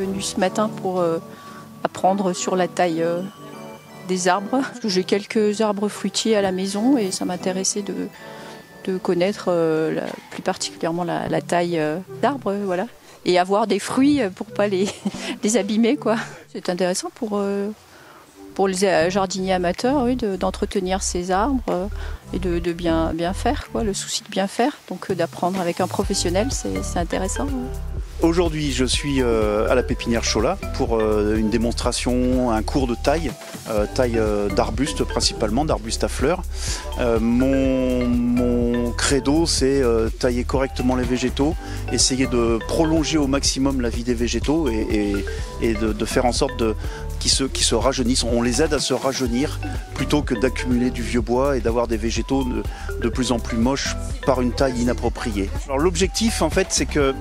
venue ce matin pour apprendre sur la taille des arbres. J'ai quelques arbres fruitiers à la maison et ça m'intéressait de connaître plus particulièrement la taille d'arbres, voilà. Et avoir des fruits pour pas les abîmer, quoi. C'est intéressant pour les jardiniers amateurs, oui, d'entretenir ces arbres et de bien faire, quoi, le souci de bien faire. Donc d'apprendre avec un professionnel, c'est intéressant. Ouais. Aujourd'hui, je suis à la pépinière Chola pour une démonstration, un cours de taille d'arbustes principalement, d'arbustes à fleurs. Mon credo, c'est tailler correctement les végétaux, essayer de prolonger au maximum la vie des végétaux et de faire en sorte qu'ils se rajeunissent. On les aide à se rajeunir plutôt que d'accumuler du vieux bois et d'avoir des végétaux de plus en plus moches par une taille inappropriée. Alors l'objectif, en fait, c'est que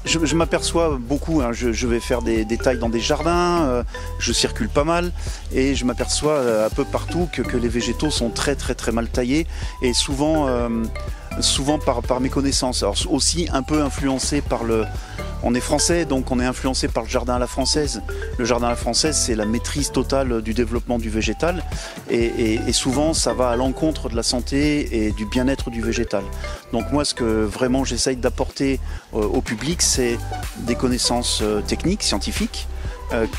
je m'aperçois beaucoup, hein, je vais faire des tailles dans des jardins, je circule pas mal et je m'aperçois un peu partout que les végétaux sont très mal taillés et souvent par méconnaissance. Alors aussi un peu influencé par on est français, donc on est influencé par le jardin à la française. Le jardin à la française, c'est la maîtrise totale du développement du végétal et souvent ça va à l'encontre de la santé et du bien-être du végétal. Donc moi, ce que vraiment j'essaye d'apporter au public, c'est des connaissances techniques, scientifiques,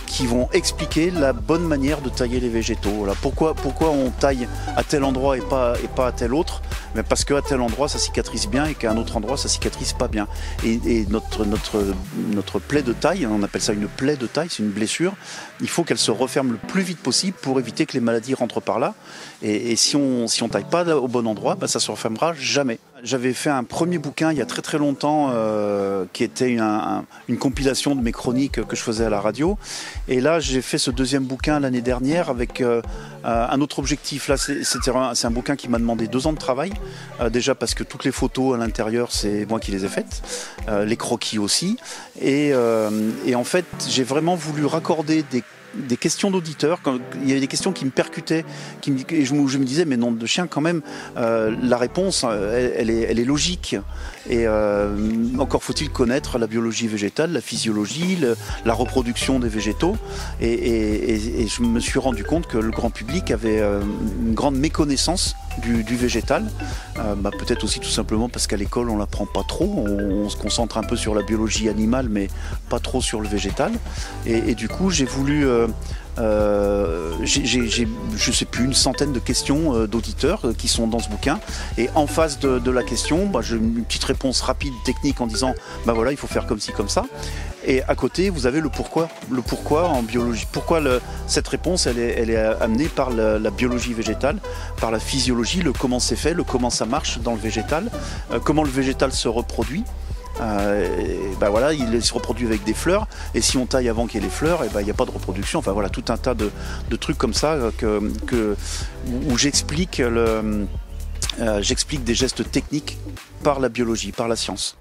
qui vont expliquer la bonne manière de tailler les végétaux. Voilà. Pourquoi on taille à tel endroit et pas à tel autre? Mais parce qu'à tel endroit ça cicatrise bien et qu'à un autre endroit ça cicatrise pas bien. Et notre plaie de taille, on appelle ça une plaie de taille, c'est une blessure, il faut qu'elle se referme le plus vite possible pour éviter que les maladies rentrent par là. Et si on taille pas au bon endroit, ça se refermera jamais. J'avais fait un premier bouquin il y a très longtemps qui était une compilation de mes chroniques que je faisais à la radio. Et là, j'ai fait ce deuxième bouquin l'année dernière avec un autre objectif. Là, c'est un bouquin qui m'a demandé 2 ans de travail. Déjà parce que toutes les photos à l'intérieur, c'est moi qui les ai faites. Les croquis aussi. Et en fait, j'ai vraiment voulu raccorder des questions d'auditeurs. Il y avait des questions qui me percutaient, et je me disais, mais nom de chien, quand même, la réponse, elle est logique. Et encore faut-il connaître la biologie végétale, la physiologie, la reproduction des végétaux. Et je me suis rendu compte que le grand public avait une grande méconnaissance du végétal. Peut-être aussi tout simplement parce qu'à l'école, on l'apprend pas trop. On se concentre un peu sur la biologie animale, mais pas trop sur le végétal. Et du coup, j'ai voulu... je sais plus, une centaine de questions d'auditeurs qui sont dans ce bouquin, et en face de la question, j'ai une petite réponse rapide, technique, en disant voilà, il faut faire comme ci, comme ça, et à côté vous avez le pourquoi en biologie, pourquoi cette réponse elle est amenée par la biologie végétale, par la physiologie, le comment c'est fait, le comment ça marche dans le végétal, comment le végétal se reproduit. Voilà, il se reproduit avec des fleurs, et si on taille avant qu'il y ait les fleurs, il n'y a pas de reproduction. Enfin voilà, tout un tas de trucs comme ça où j'explique des gestes techniques par la biologie, par la science.